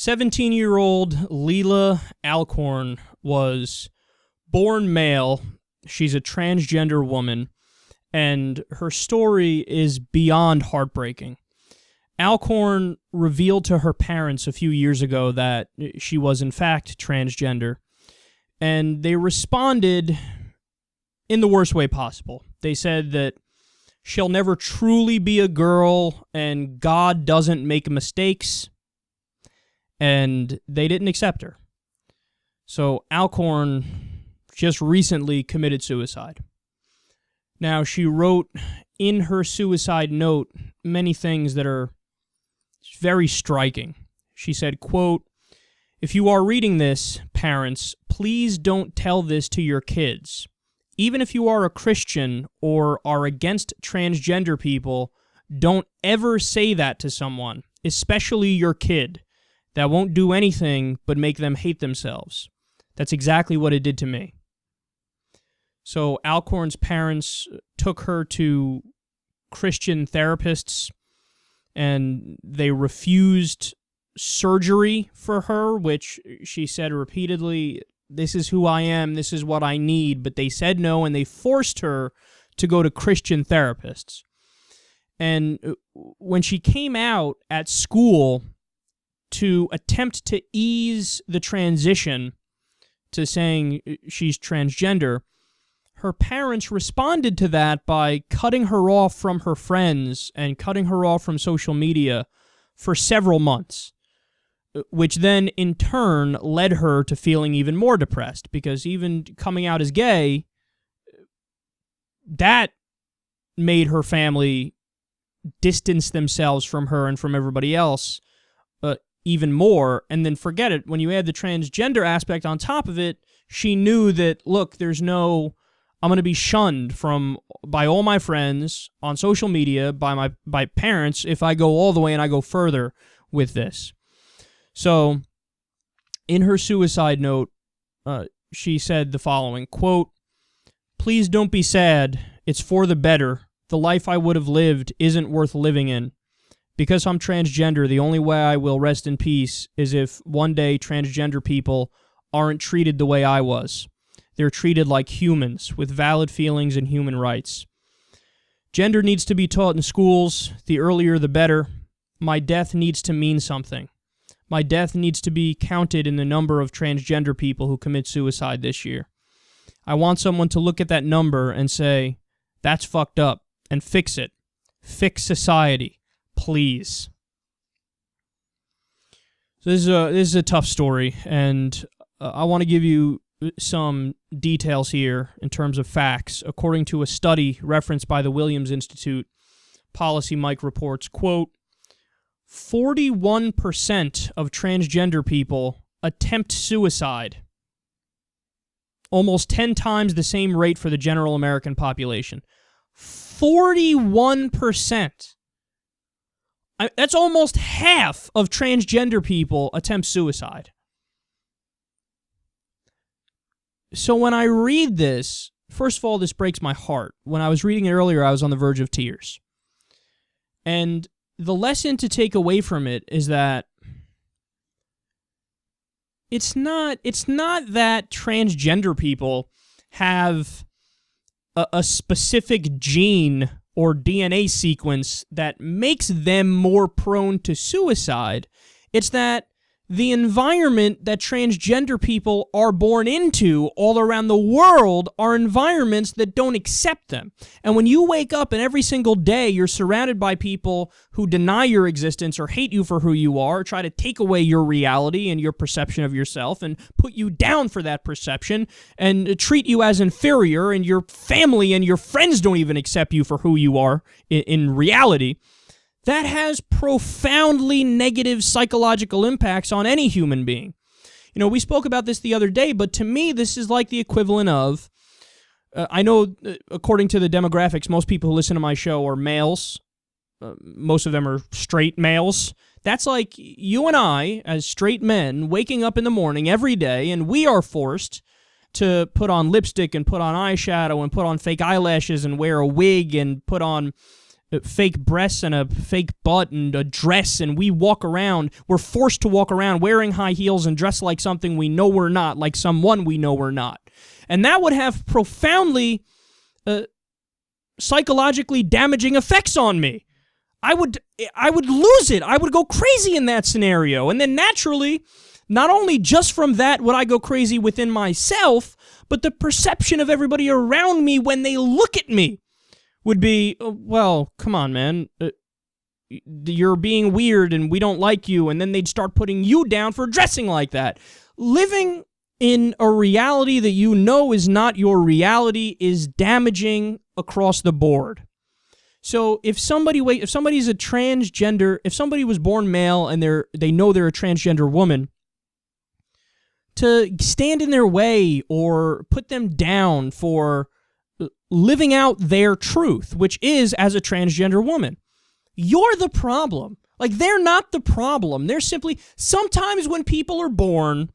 17-year-old Leelah Alcorn was born male. She's a transgender woman, and her story is beyond heartbreaking. Alcorn revealed to her parents a few years ago that she was in fact transgender, and they responded in the worst way possible. They said that she'll never truly be a girl, and God doesn't make mistakes, and they didn't accept her. So Alcorn just recently committed suicide. Now, she wrote in her suicide note many things that are very striking. She said, quote, "If you are reading this, parents, please don't tell this to your kids. Even if you are a Christian or are against transgender people, don't ever say that to someone, especially your kid. That won't do anything but make them hate themselves. That's exactly what it did to me." So Alcorn's parents took her to Christian therapists, and they refused surgery for her, which she said repeatedly, "This is who I am, this is what I need," but they said no, and they forced her to go to Christian therapists. And when she came out at school to attempt to ease the transition to saying she's transgender, her parents responded to that by cutting her off from her friends and cutting her off from social media for several months, which then in turn led her to feeling even more depressed, because even coming out as gay, that made her family distance themselves from her and from everybody else even more. And then forget it, when you add the transgender aspect on top of it, she knew that, look, I'm going to be shunned by all my friends on social media, by parents, if I go all the way and I go further with this. So, in her suicide note, she said the following, quote, "Please don't be sad. It's for the better. The life I would have lived isn't worth living in. Because I'm transgender, the only way I will rest in peace is if one day transgender people aren't treated the way I was. They're treated like humans, with valid feelings and human rights. Gender needs to be taught in schools. The earlier the better. My death needs to mean something. My death needs to be counted in the number of transgender people who commit suicide this year. I want someone to look at that number and say, that's fucked up, and fix it. Fix society. Please." So this is a tough story, and I want to give you some details here in terms of facts. According to a study referenced by the Williams Institute, Policy Mike reports, quote, 41% of transgender people attempt suicide, almost 10 times the same rate for the general American population. 41%. That's almost half of transgender people attempt suicide. So when I read this, first of all, this breaks my heart. When I was reading it earlier, I was on the verge of tears. And the lesson to take away from it is that it's not that transgender people have a specific gene or DNA sequence that makes them more prone to suicide. It's that the environment that transgender people are born into all around the world are environments that don't accept them. And when you wake up and every single day you're surrounded by people who deny your existence or hate you for who you are, or try to take away your reality and your perception of yourself and put you down for that perception and treat you as inferior, and your family and your friends don't even accept you for who you are in reality, that has profoundly negative psychological impacts on any human being. You know, we spoke about this the other day, but to me, this is like the equivalent of, I know according to the demographics, most people who listen to my show are males. Most of them are straight males. That's like you and I, as straight men, waking up in the morning every day, and we are forced to put on lipstick and put on eyeshadow and put on fake eyelashes and wear a wig and put on fake breasts and a fake butt and a dress, and we're forced to walk around wearing high heels and dress like something we know we're not, like someone we know we're not. And that would have profoundly psychologically damaging effects on me. I would lose it. I would go crazy in that scenario. And then naturally, not only just from that would I go crazy within myself, but the perception of everybody around me when they look at me would be, well, come on, man. You're being weird and we don't like you. And then they'd start putting you down for dressing like that. Living in a reality that you know is not your reality is damaging across the board. So if somebody's a transgender, if somebody was born male and they know they're a transgender woman, to stand in their way or put them down for living out their truth, which is as a transgender woman, you're the problem. Like, they're not the problem. They're simply, sometimes when people are born,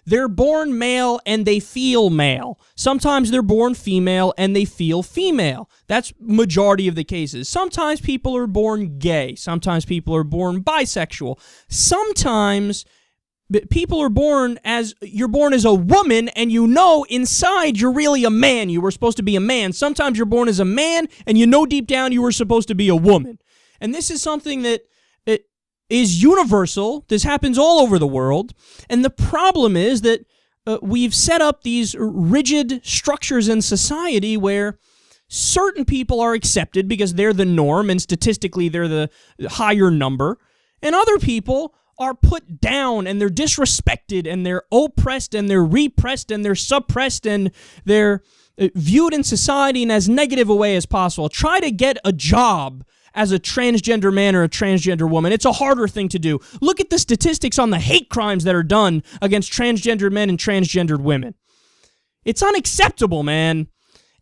they're born male and they feel male. Sometimes they're born female and they feel female. That's majority of the cases. Sometimes people are born gay. Sometimes people are born bisexual. Sometimes people are born as, you're born as a woman and you know inside you're really a man. You were supposed to be a man. Sometimes you're born as a man and you know deep down you were supposed to be a woman. And this is something that is universal. This happens all over the world. And the problem is that we've set up these rigid structures in society where certain people are accepted because they're the norm and statistically they're the higher number, and other people are put down and they're disrespected and they're oppressed and they're repressed and they're suppressed and they're viewed in society in as negative a way as possible. Try to get a job as a transgender man or a transgender woman. It's a harder thing to do. Look at the statistics on the hate crimes that are done against transgender men and transgendered women. It's unacceptable, man.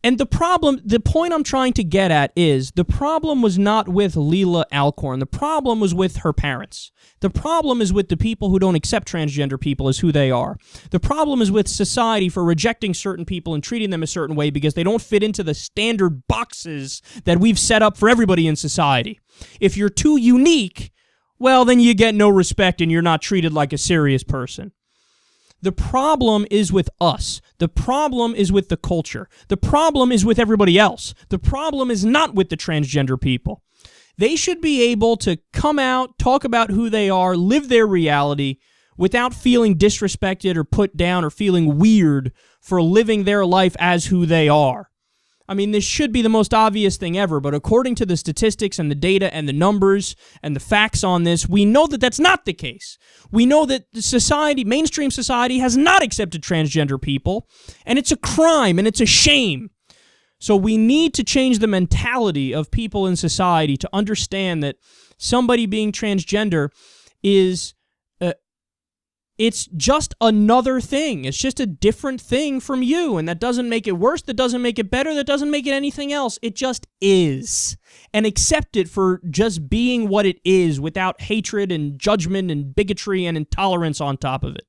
And the point I'm trying to get at is, the problem was not with Leelah Alcorn. The problem was with her parents. The problem is with the people who don't accept transgender people as who they are. The problem is with society for rejecting certain people and treating them a certain way because they don't fit into the standard boxes that we've set up for everybody in society. If you're too unique, well, then you get no respect and you're not treated like a serious person. The problem is with us. The problem is with the culture. The problem is with everybody else. The problem is not with the transgender people. They should be able to come out, talk about who they are, live their reality without feeling disrespected or put down or feeling weird for living their life as who they are. I mean, this should be the most obvious thing ever, but according to the statistics and the data and the numbers and the facts on this, we know that that's not the case. We know that society, mainstream society, has not accepted transgender people, and it's a crime and it's a shame. So we need to change the mentality of people in society to understand that somebody being transgender is it's just another thing. It's just a different thing from you, and that doesn't make it worse, that doesn't make it better, that doesn't make it anything else. It just is. And accept it for just being what it is without hatred and judgment and bigotry and intolerance on top of it.